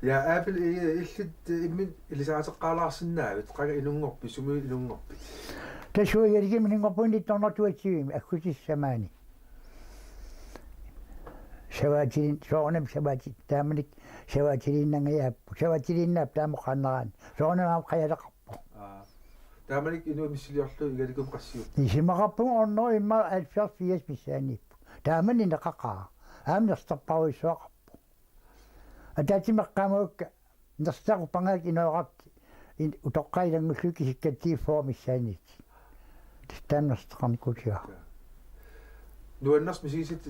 Ja Apple illit immin ilisaatеққалаарсинаавит қага илунгорпи сумуи илунгорпи тасуигалиги минингорпуни торнартуатсигими аккутиссамаани саватин соонам савати тааманик саватилиннангаяаппу саватилиннаап таамоққаннераан соонамаа қаялеқарпу тааманик инуа миссилиорлу игаликум қассиу исимақарпуг орноо имма 74 миссааниппу таамани неқақаа аамнерстарпаруиссуақарпу атаатимеққамаукка нерстақупангаак иноорат утоққайлангуллуки сиккатти формиссаанит таамнерстақарникутига нуаннерс мисисит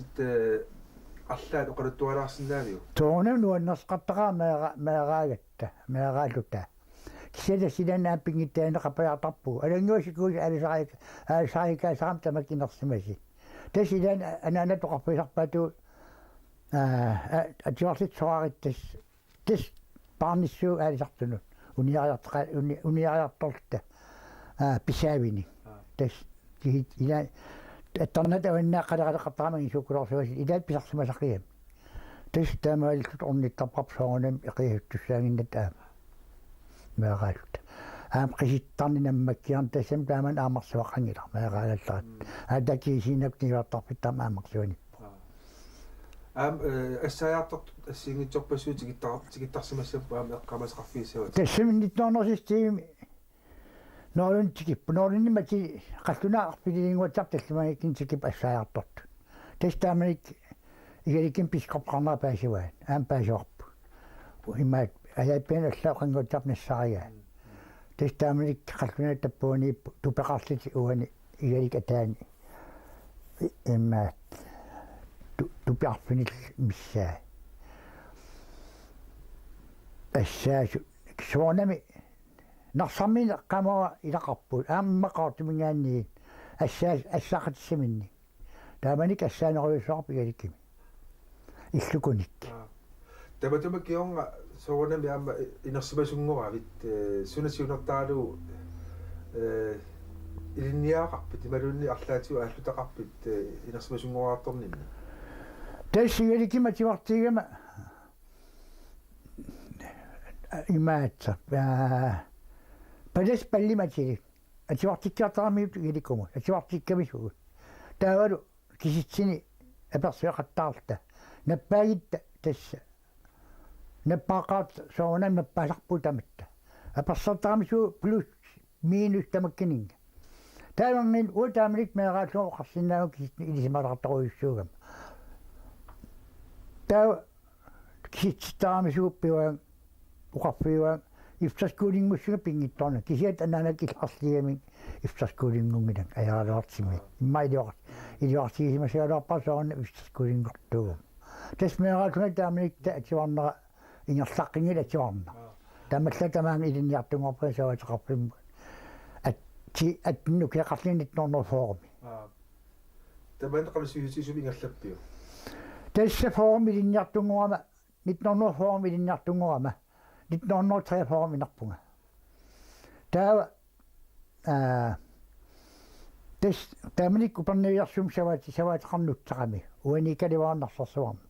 аллаат оқалуттуалаарсинаавиу тоонам нуаннерсқартақаа меераагатта меераалута кисэла силанаа пингиттаана қапаяртарпу алангуасикуус алисарикаасарам тамакинерсимаси тасилан анаана тоқарписарпаату атиорлит соариттас тас парниссуу алисартунут униариарторта писаавини тас ила аттарната аваннааққалеқалеқартарамаги суккулорсуаси илаат писарсимасақиам тас таамааллут орниттарпарп соонам иқиуттуссаагиннат аама меэраалут аам қиситтарнинаммаккиарн тассам тааман аамарсуақангила меэраалалларат аатакисинак нивартарпит таама аамарсуани ассаяртарт ассингитсорпассуу тигиттарсимассаппу аама эққамасеқарфиисауат тассаминнитнорнерсистими норунтикип норуннимати қаллунаарпилингуатсар таллумагиккин тикип ассаярторт тастааманик игаликкин пискорпарнаа паасиваан аам паасуарпу имаат аяаппиан аллаақангуатсар нассаригаа тастааманик қаллунаа таппууниип тупеқарлити уани игалик атаани имаат тупиарфинил миссаа ассаасу суонами нарсармин камера илақарпут ааммақартумингаанни ассаақатиссаминни тааманик ассаанеруйуссаарпи игаликкими иллукуник таматумаккиорнга соонами аама инерсимасунгоравит сунасиунертаалу илинниаақарпит ималуунни арлаатиу ааллутақарпит инерсимасунгораарторнинни тассигаликкима тивартигама имаатса падас паллиматили ативартиккаартарамиут иликкуму ативартиккамисугут таавалу киситсини аперсуақаттаарта наппаагитта тасса наппаақаат соонам наппаасарпу таматта аперсартарамису плюс минус тамаккининга таавангин утаамлик меэрааллуу қарсинаагу киситни илисималартаруйуссуугам таа киситтаарамисууппиваан уқарфиваан ифтаскуулингуссуга пингитторна кисиат анаанакил арлиамин ифтаскуулингунгилан аяралаартими иммаилиоқар илиортигисимасиалуарпасоорна ифтаскуулингортуугум тасмеэраалуна тааманикта ативарнера ингерлаққингил ативарна тамалла тамаан илинниартунгорпасаватеқарпимму атти атну кеқарлинитнорнерфооруми тамаан қалсуисисум ингерлаппиу тасса фоорум илинниартунгорама нитнорнерфоорум илинниартунгорама 1943 минарпунга таава тэс таманик куперниарсум саваатеқарнуттарами уаникаливаарнарсарсуарми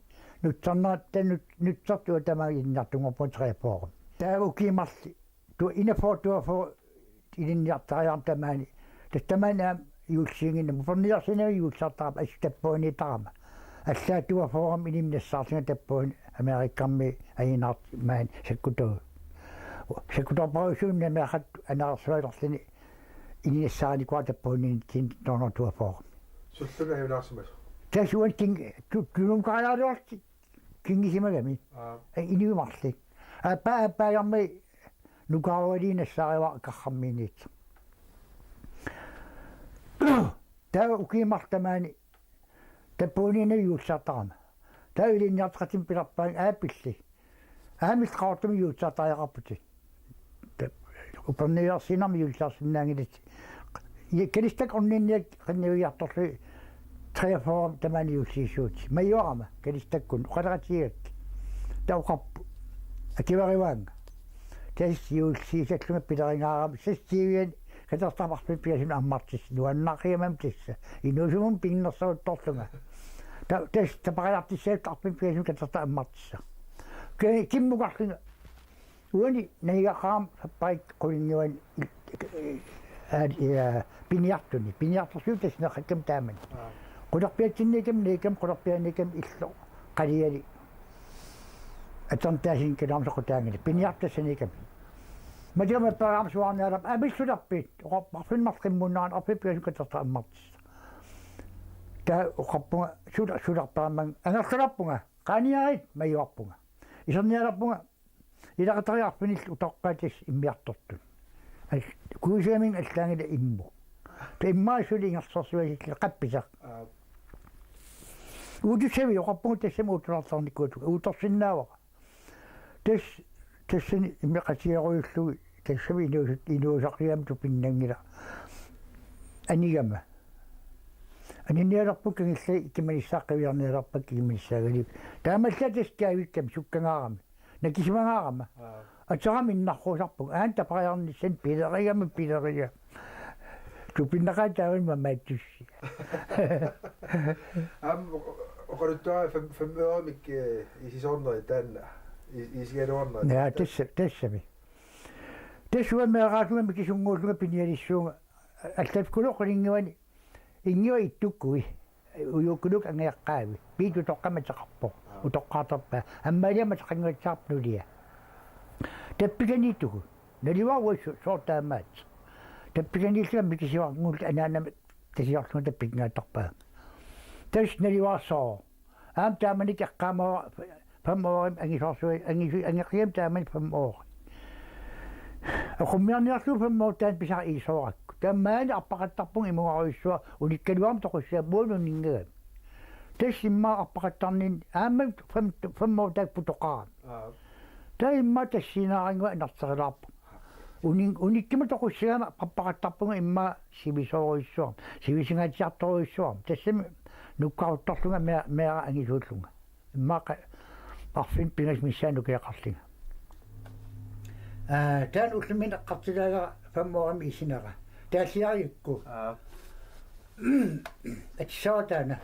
нутсарнаатта нутсартуа тамаагиннартунгорпун 43 таава укимарли ту инафортуафо илинниартариар тамаани тастамаана юулсингинна куперниарсинаа юулсартарап астаппуунитарама аллаатуа форум илимнассаартинга таппуун америккарми аинаарт маан саккутоо саккутоопаусуунна меахат анаарсуалерлини инниссааникуа таппуунин тин торнотуа форум суллуга хевлаарсимас тасуан тин тулункаалаалуарти кингисимагами иниумарли аппаярми нукаавалинассаарива каррамминиит таа укимартамаани таппуунина юулсаартарама таилинниартратим пиларпаан аапилли аамилқаартуми юулсаартариақарпути уперниарсинарми юулсаарсинаангилит калистак орнинниак qanniuiartorlu 43 тамани юулсиисуут майорама калистаккун оқалератигак тауқарпу акивариваанга тас юулсиисаллума пиларингаарама сассиивиан катартамарпи пиасим аммартис нуаннаақиамам тисса инусумун пингнерсавутторлунга тас тапариартиссаат арпи пиасим катарта аммартисса киммугарлинга uani naigaqaam sappaik qulinguan piniartusiu tasneqakkam taamani qularpiatsinnikam niikam qularpianikam illo qaliali atantaasin kalaamsoqutaangani piniartassanikam madama paraam suarnaalap abissularpit oqarfinmarqimmunnaan arpipiasukataammartis ta oqarpunga sularpaamang angerlarpunga qaaniarit mayuarpunga isernialarpunga ilaqatariarpinil utoqqaatis immiartortun kuusiaming allaangila immu ta immaasuli ingersorsuasikla qappisa uudussavi oqarpunga tassama utulartarnikkuutuga uutorsinnaawaqa tassani immeqatiaruullugi tassami inuusaqliamtu pinnangila anigama анинниалерпук кангилла иккиманissaaqqaviarnialerpak кигиманиссаагалик таамаллатас каавиккам суккангаарами накисимангаарама атсарами иннарруусарпуг аан тапариарниссан пилеригама пилерия тупиннакаатаавин мамааттусси oqaluttua 5 øramik isisорнери таанна isигалуарнери я тассами тассуамеэраасугами кисунгууллуга пиниалиссуунга аллафкулоққалингуани ингио иттуккуи уюккулук ангиаққаави пииту тоққаматеқарпо утоққаатарпа аммалиама теқангатсаарпнулия таппиганитугу наливауассу соортаамаат таппиганиллами кисиарнгул анаанама тасиарлуга таппигнаатарпаа тас наливаарсоо аам тааманик эққаамаа паммоорим ангисорсуи ангиқиам таамани паммоор aqummiarniarlu pammoortaan pisar iisoorakku taammaani arpaqattarpun imugaruissua unikkaluam toqussua muununninngagam tassimmaa arpaqattarnin aamma pammoortaak putoqaram taimma tassinaaringua inarterilaarpu unikkima toqussagama arpaqattarpunga imma sivisooruissuam sivisingaatiartoruissuam tassami nukkaruttarlunga meera angisuullunga imma arfin pingas missaanu kiaqarlinga таан уллумин эққартилаага фаммоорами исинера тааллиарикку атсаатаана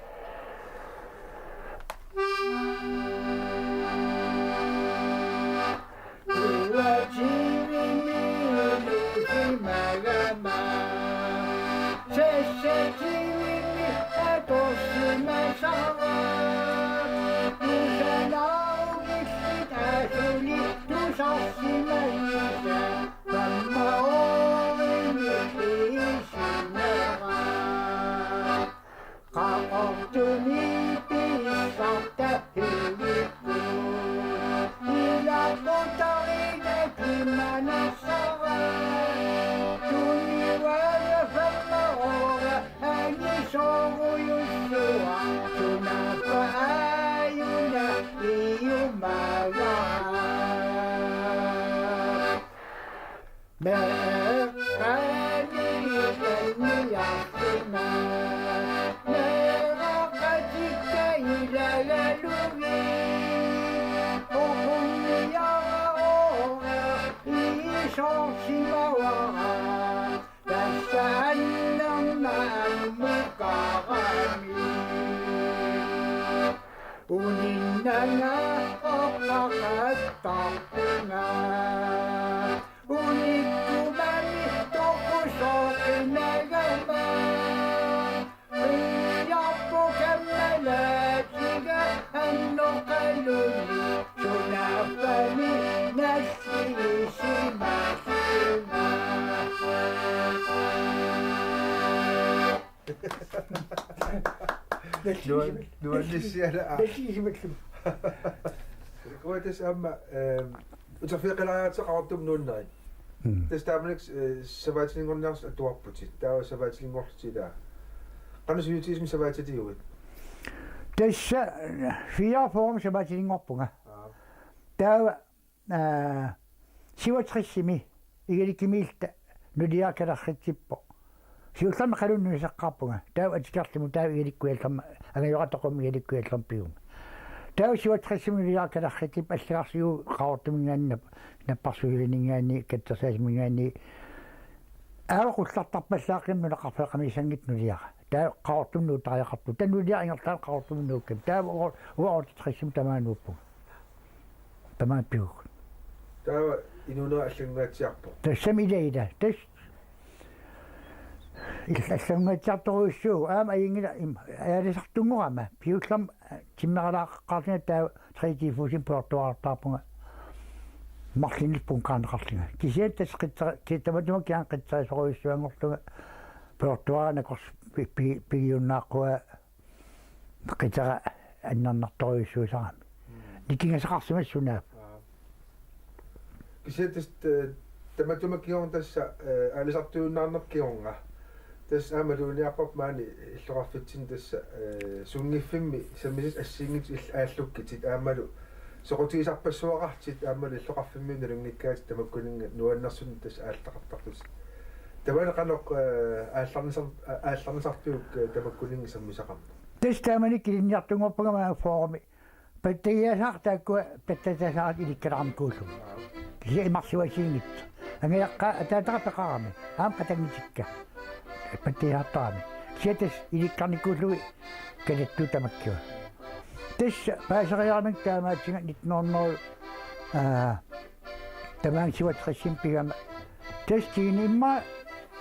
nuannissiala тассисималлу куатас амма утафиқилариатеқарторtum nuunнери тас тааманик саваатилингорниарс атуарпутит таава саваатилингорлутилаа qanusuyutiismi savaatatiugut тасса фиафорум сабатилингорпунга таава сиватриссими игаликкимиилта нулиакаларритсиппо сиуллама қалунну исаққарпунга таава атикарлиму таава игаликкуаллерма агайоратоқум игаликкуаллерпигум таава сиватриссими нулиакаларритсип аллагарсиу qaortumingaannap наппарсуилинингаани каттасаасмингаани аақуллартарпаллаақиммуна қарфеқамисангит нулиара таа qaortumnu тааяқарту таннулиа ингертаа qaortumnuukкам таава уаортриссим тамаанууппу тамааппигук таава инуна аллангуатсиарпо тассамилаида тас иллаллангуатсиарторуйссуу аама аингила аалисартунгорама пиуллам тиммералааққартина таа тритифусин пуартуартаарпунга марлиниппун каанеқарлинга кисиат тасқиттера китаматума киан қитсаасоруйссуангорлуга пуартуаранакорс пигиуннааққуа қитера аннарнарторуйссуусарами никингасақарсимассунаап кисиатест таматума кион тасса алисартууннаарнер кионга тас амалууниарпап маани иллоқарфитсин тасса сунгиффимми самисис ассингит ааллуккитит аамалу соқутигисарпассуақартит аамалу иллоқарфимми налунгиккаат тамаккунинга нуаннерсун тас аалтақартартус тавана канақ аалларнисартуук тамаккунинга саммисақарна тас тааманик килинниартунгорпагама фооруми паттагиасаартааккуа паттатасаат иликкалаарникууллу киси имарсуасиингит ангиаққа атаатақапеқарами аам қатагнитикка паттиаартаами кисиатас иликкарникууллуи калатту тамаккуа тас паасериарнак таамаатсинга 1900 тамаан сиватрессимпигама тас тинимма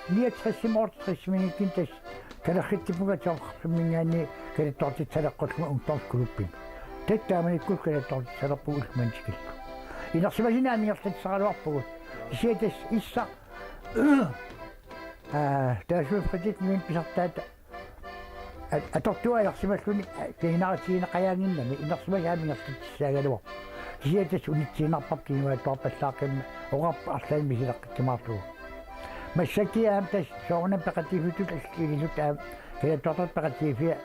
69 тас калахиттипуга таорсуммингаани калаттортитсалеққуллума унтарскулуппин таттааманиккул калаттортитсалерпугулмантикилку инарсимасинаамиерлатсаралуарпугут кисиатас исса таасуфритит мин писартаата атортуалерсималлуни кигинааратигина қаяангиннами инарсимасаамиерлатсаагалуар кисиатас унитсиинарпап кинуааттуарпаллаақимма оqarpa арлаани мисилаққиккимаарлугу массакиаам тас соорнам пеқатифутут аллилисут аам калаттортат пеқатифиа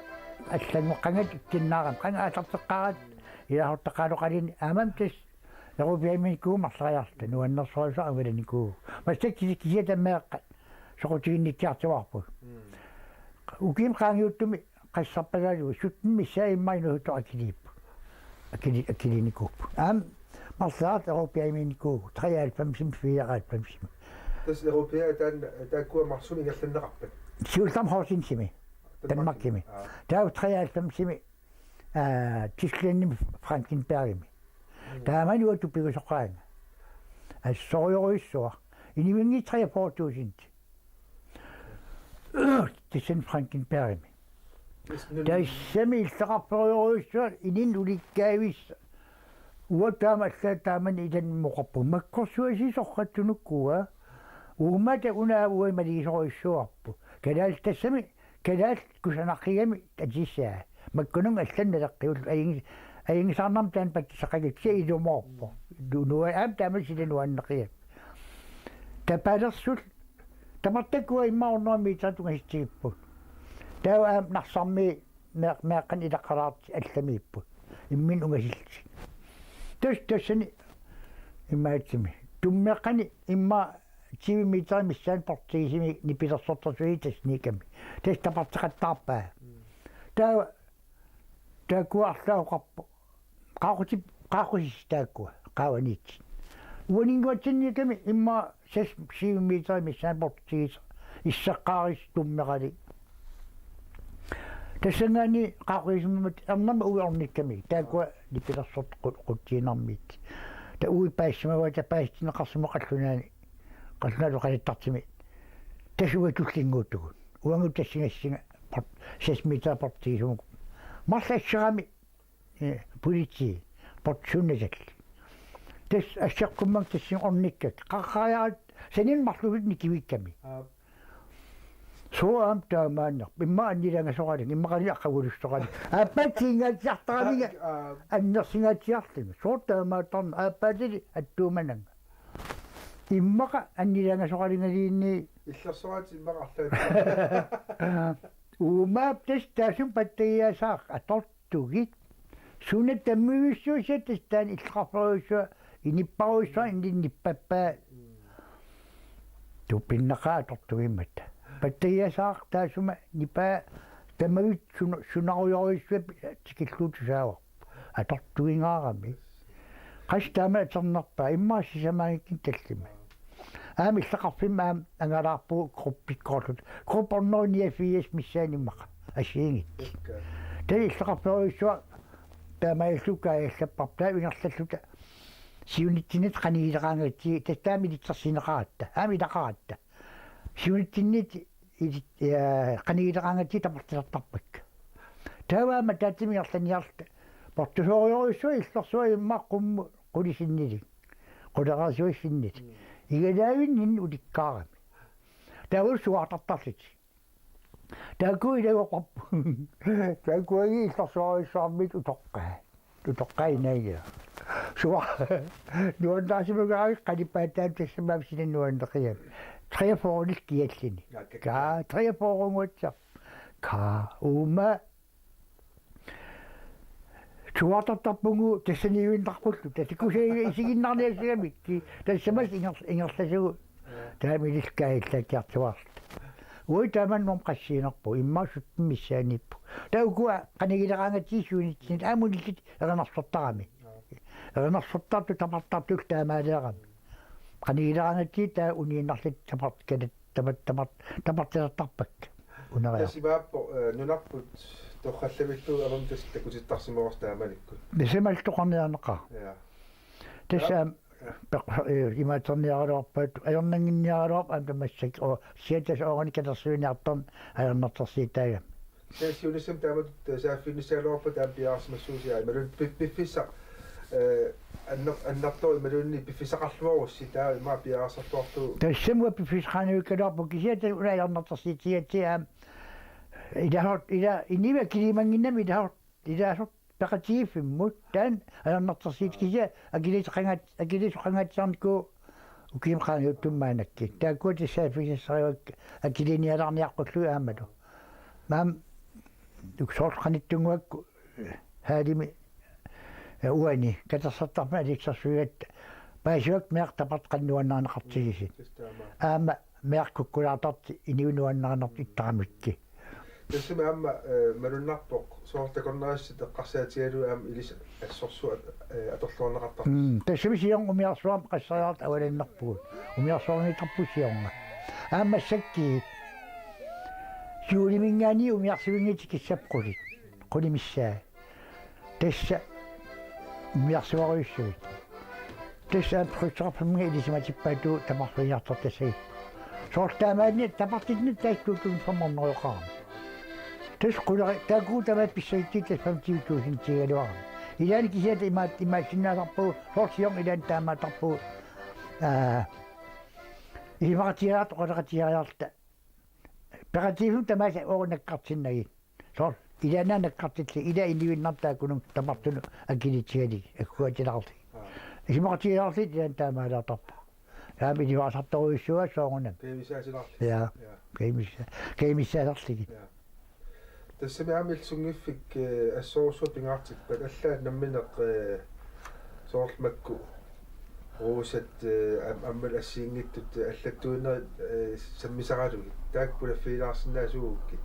аллангоққангат киннаарам қанга атартеққарат илаахортаққалоқалини аамам тас Europeamikku marsariarta nuannersorusa avalanikku massakki kisiatammeaqqa soqutiginnikkiartuarpu ukim qaangiuttumi qassarpagaalu suttimmi saimmainu akilippu akilinikkuuppu aam marsaart Europeamikku 93 tas Europea taakkuа marsumi ingerlanneqarpat siultam horsinsimi Danmarkimi taa 93 Tysklandimi Frankenbergimi таамани уатуппигусоқаанга ассориоруиссуа иниминги 34000 тисен франкенбергми таиссами иллеқарпериоруиссуа инин уликкаавис уатаамаллаа таамани илан моқарпу маккорсуасисорраттунуккуа уумата унаа малигисоруиссуарпу калаал тассами калаал кусанаққигами атиссаа маккунун алланналеққиул аингисаарнам таан паттисақагит сиилумоорпо дунуа аам таамасилинуаннеқиа тапалерсул тамартаккуа иммаорнуами татунгастигиппут таа аам нарсарми меаққан илаққалаарти алламииппут иммин унгасилти тассани имаатсими туммеққани имма тивимитар миссаан портигисими нипилерсортэрсуи тасниками тас тапартеқаттаарпаа таа таакуарлаоқарпо qaaqusitaakku qaawaniit uaninguatsinnikami imma 6 meter missaanportiis issaqaaris tummerali тассангаани qaaqisummat ernerma uiornikkami taakua lipilersort quttiinarmiit ta ui paassamawa tapaastinneqarsumaqallunaani qallunalu qalittартими тасуатуллингуутугут уангу тассингассинга 6 meter portiisumuk марлассерами полити портсуннасак тас ассеққуммак тассин орниккак қаққаяат санин марлугит никивикками соам таамааннер имма аннилангасоралин иммақалиаққагулуссорали аппатсингаатсартарамига аннерсингаатсиарлими соортаамааттарна аппатили аттуумананга иммақа аннилангасоралингалиинни иллерсораати иммақарлаа уумаап тас таасум паттагиасаақ атортугит суна таммивиссуусат таан иллеқарферуйссуа иниппаруйссуа инниппаппаа туппиннақаа тортугиммата паттагиасаақ таасума нипаа таммавит сунаруйоруйссуа тикиллуутусаава атортугингаарами қас таама атернерпаа иммаассисамаагиккин таллима аами иллеқарфимма аам ангалаарпу группиккоорлут группорноониафиас миссааниммақа асиингит тали иллеқарферуйссуа таамаиллукаа яллаппартаа ингерллута сиунитсинит канигилераангатси тастаами литсарсинеқаратта аамилақаратта сиунитсиннит канигилераангатси тапартилартарпакка тааваама таатимиарланиарта портусоориориуссуи иллэрсуи иммаққумму qulисиннили quleraasuissinнит игалаавиннин уликкаарами таавуссуартартарлит таакуилавоқарпу таакуаги иллэрсуариуссуармит утоққаинаагиа суа нуандаасимугаари қалипаатаат тассамаам синаннуаннеқиам триафоорнил киаллини ка триафоорунгуатсар ка ума туатартарпугу тассаниуиннарпуллу тассакусаига исигиннарниассагамикки тассамас ингерласугу таамилискаиллакиартуарт уи тааманнорм qassiinerpu иммаасуттмиссааниппу таукуа канигилераангатсиисуунитсинит аамулиллит эрнарсортарами эрнарсортарту тапартартул таамаалеерами канигилераангатси таа унииннарлит тапарткалат тапартилартарпак унериа тасимааппо нунарпут торхалламиллу авам тас такутиттарсимоорс таамаликкут бисемалтоқарниарнеқа тасаам имаатсерниаралуарпаат аёрнангинниаралуар аамтамассак о сиатас оорникалерсуиниартарн аернартарсиитаага сиунисэм таамат сааффиннисаалуарпа таампиаарсимассуусиа ималун пиффиса аннартоо ималунни пиффисақарлуарусси таа имаа пиаарсартуарту тассамуа пиффисқаануиккалуарпу кисиата унааернартарсиитиатиаам ида инива килимангиннами идаасорт пекатииффиммут таан аернартарсиит кися акилисоқангаатсаарнику укимқааниуттуммаанакки тааккуа тассаафисассаривак акилиниалаарниаққуллу аамалу маам уксоорқаниттунгуакку хаалими уани катассартарма аликсарсуигат паасуак меартапарт қаннуаннаанеқартигисит аама меаркуккулаартарти иниунуаннаарнарт иттарамикки тассама аама малуннарпоқ соортакорнерассит эққарсаатигалу аама илис ассорсу аторлуарнеқартар тассами сион умиарсуам қассариарт авалиннарпугут умиарсуарниtarpuссиорна аама сакки сиулимингаани умиарсуингити киссапқулит қулимиссаа тасса умиарсуариуссуит тасса прутсарпамга илисиматиппаату тамарфиниартар тассагип соортаамаани тапартитнит тааккуутун фамморнериоқарми тас қулери таакуу тамаат писсагиттит тассамтиутуусинтигалуарми илаани кисиата имаасиннаасарпуу соорсион илаан таамаатарпуу имаатиаат оқалеқатиариарта перативум тамааса оорнаккартиннаги соор илаанаанаккартилли ила иливиннартаакунум тамартуну акилитсиали аккуатилаарти имаатиаарлит илаан таамаалаатарпу яами диваасарторуиссуа соорунам пемисаасиларли я кемиссааларлиги тассами аамил сунгиффик ассоорсуа пингаартиппат аллаат намминеқ соорлмакку руусат аммал ассиингиттут аллаттуиннери саммисараалуги тааккула филаарсинаасуугукки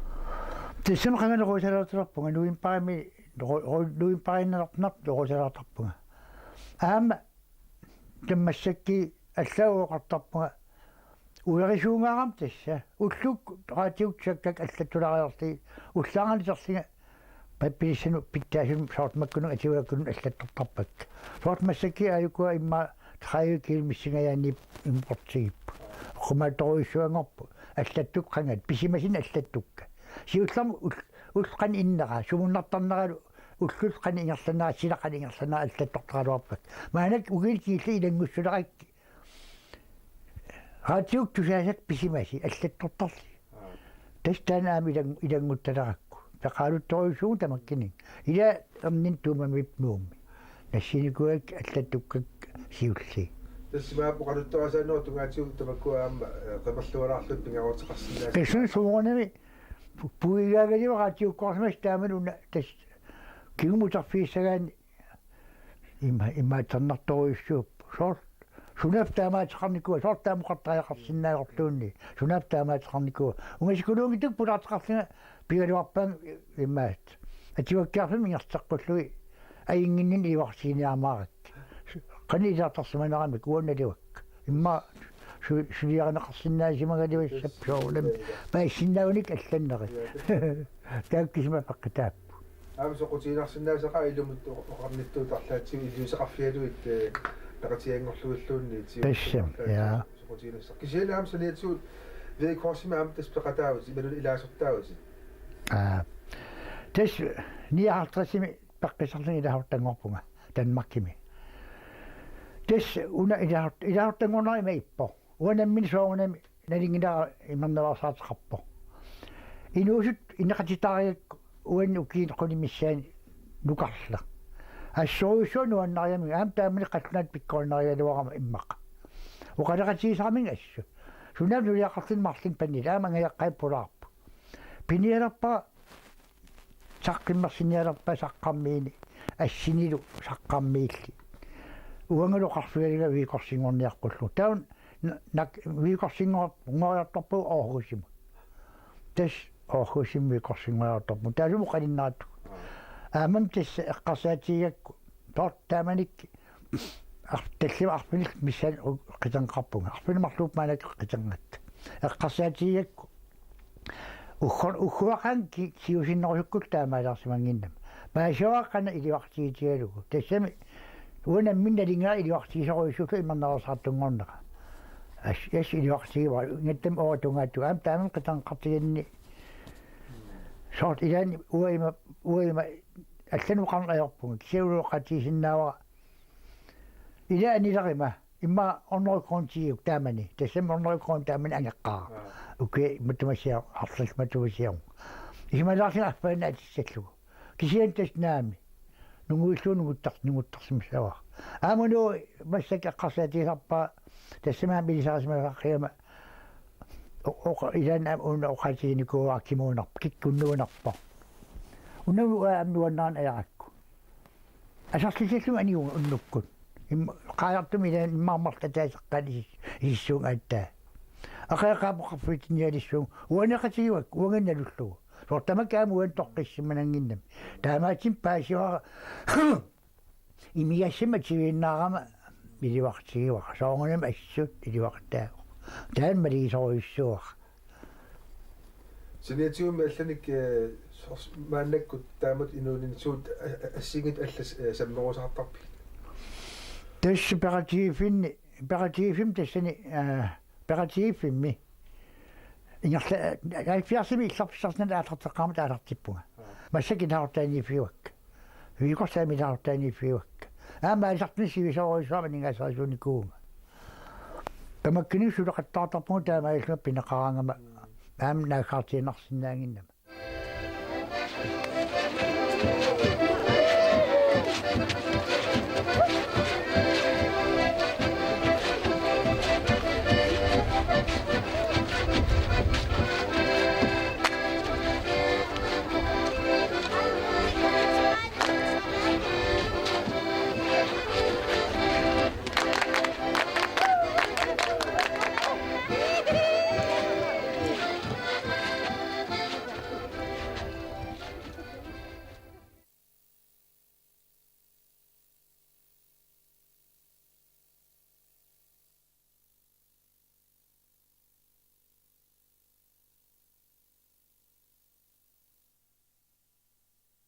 тассам қангана руусалаатарпунга нуимпарами нуимпариннарнарт руусалаатарпунга аама таммассакки аллауоқартарпунга уерисуунгаарам тасса уллук раатиутсаккак аллаттулариарти уллааралисерсига папписину питтаасун соортмаккуну атиуаккуну аллаттартарпак соортмассакки аюкуа имма траиукил миссингаяани импортигип хуматоруиссуангорпу аллаттук қангат писимасин аллаттукка сиуллам улқан иннера сумуннартарнералу уллул қани ингерланаа силақани ингерланаа аллаттортаралуарпак маанак угилкиилли илангуссулеракки раатиук тусаасак писимаси аллаттортарли тастаанаами илангутталеракку пеқалутторуйсуу тамаккини ила амнин туумамипнуумми нассиникуак аллаттуккак сиулли тассимааппо қалуттарасаанноо тунгаатиу тамаккуа аама қамерлуалаарлут пингаруутеқарсинаа кэсэн суунами пуигаагалиу раатиуккорсмас таамануна тас киумутарфииссагаани иммаатсарнарторуйссууп соор сунап таамаатеқарникуа соор таамуқартааяқарсинааёрлуунни сунап таамаатеқарникуа унгасикулуунгитук пулаартеқарсина пигалуарпаан иммаат ативаккаарфим ингертеққуллуи аингиннин иварсиниаамаарак qani isaartarsumanarami kuunnaluak imma suliaranaqarsinnaasimagalivissapsuulam paissinnaaunik allanneri taakkisima paqqitaappu аама соқутиинарсиннаасаqa илумут оқарниттуу тарлаатсиу илуисеқарфиалуит Paqatiangorluulluunni Pissam, ja. Soqutiinassa. Kisialaam saniatsuut veikorsima taspeqataavut imalun ilaasortaavusit. Tes 59 paqqisarluni ilahortangorpunga Danmarkimi. Tes una ilahortangornari meippo. Uanammin soonami nalingina imannavaarsaataqarpo. Inuusut innaqatitariak uan ukiinequnimissaan nukarla. Assuusuunu annariami aam taamini qatnaat pikkornarialuarama immaqa. Uqalaqatiisaamin assu. Sunavnu liaqartin martin pannila amangayaqqaippulaarpu. Pinialarpa saqqimmarsinnialarpa saqqammiini assinilu saqqammiilli. Uangaluqarsualiga viikorsinngorniaqqullu. Taun nak viikorsinngorngoriartorpu Aarhusimu. Tas Aarhusim viikorsinngoriartorpu. Taasumu qalinnaattu. Aamam tas eqqarsaatiigakku tortaamanik арталлима арпиник миссан қитанқарпунга арпинамарлууп маанак қитангат эққарсаатигакку ухуақан киусиннерусуккут таамаалаарсимангиннам маасуаққана илиуартигитигалугу тассами уна минналингаа илиуартигисоруйссука имарнерсаартунгорнера ас илиуартигива ингаттам оотунгаатту аам тааман қитанқартигинни сорт илаани уима аллануқарнерпунга кисиулуоқатисиннаава Ila anilaqima imma ornerukroontigiuk taamani tassam ornerukroon taamani angeqqaa uke matumasia arlik matumasia isimalaarsina arpaana atissallugu kisian tasnaami nunguilluunuguttarsimissava aamunu massak eqqarsaatiisarpa tassama milisarasimaaqqiama oqa ilan un oqatiinikuuar kimuunarp kikkunnuunarpa unamu aamnuannaan ajaqakku asarlisallu aniu unnukkut qaayartumi ilan immaarmartataasaqqilis issuun aattaa aqeqaapoqarfitinialissuun uanaqatigiwak uangannalullugu sortamakaamu uan toqqissimmananginnam taamaatim paasiwara imiassamatigiinnaarama iliwaqtigiwaq soornam assut iliwaqtaa taan maligisoruissuaq Siniatium allanik maannakkut taamat inuuninsuut assingit allas sammerusartarpi Tas imperativim tassani imperativimmi ingerla aifiarsimi illarpissarnala aatarteqqaamat aalartippunga massakin haartaaniifiuak viiqorsaami haartaaniifiuak aama alisartinisivisoruissuama ningaasarisuunikuunga tamakkini sulaqattaartarpunga taamailluap pinaqarangama aam naakkaartiinarsinnaanginnam